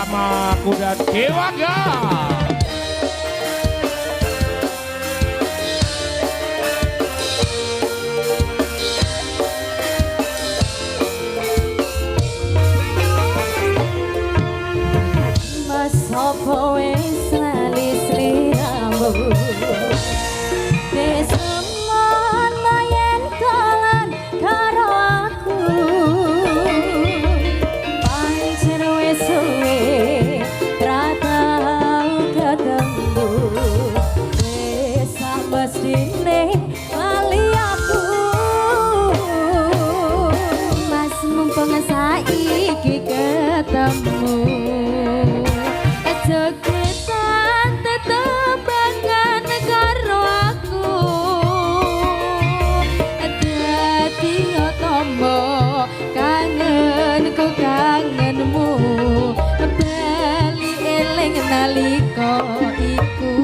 bersama kuda Dewangga. Mas sapa wis lali sliramu Desemana yen dolan karo aku pancen wis suwe ra tau ketemu wis samestine lali aku Mas mumpung saiki ketemu Jegetan tetebangan karo aku Dadi otomo kangenku kangenmu Bali eling nalika iku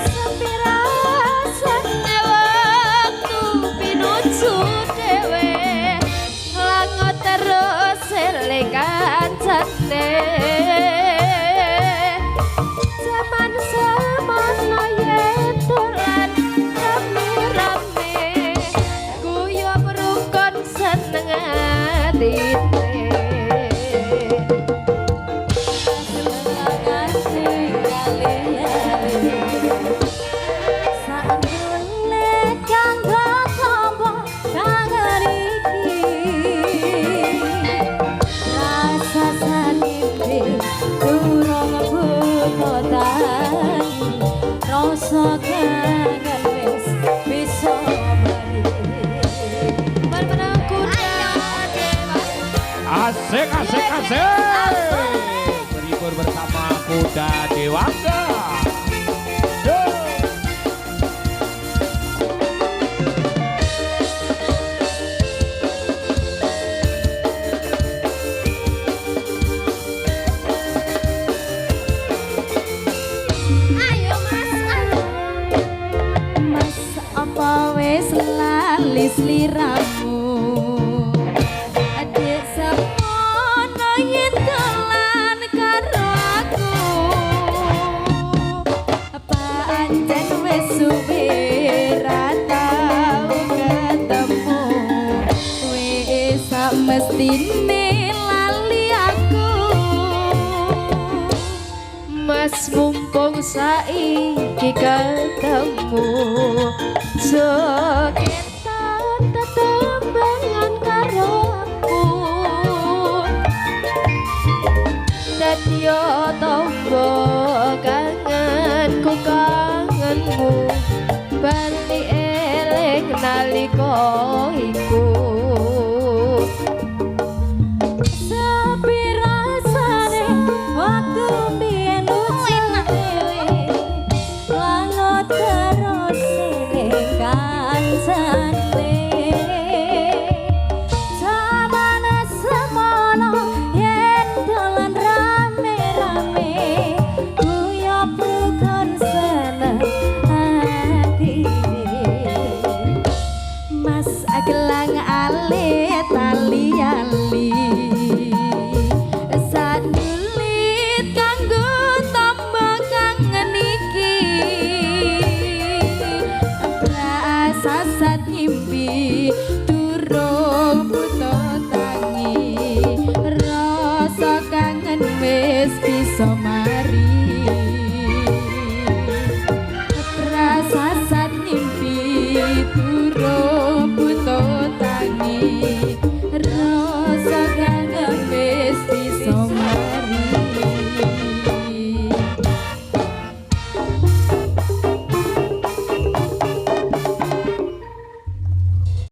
Sepi rasane waktu pinuju dhewe Lango terus eling kancane Zaman semana yen dolan rame-rame Guyub rukun seneng atine Senengan sing kali-kali Sakdule kanggo tombo kangen iki Rasa sanimbe durung bukotan Rasa kangen wis bisa balik Bareng kuda dewa Asik, asik, asik. Berhibur bersama kuda Dewangga. Yo. Ayo Mas apa wis lali sliramu Adik semono yen dolan karo aku Pancen wis suwe ra tau ketemu Wis samestine lali aku Mas mumpung saiki ketemu Jogetan tetembangan karo aku Dadi tombo kangenku kangenmu Bali eling nalika iku Sepi rasane waktu biyen Lango terus eling kancane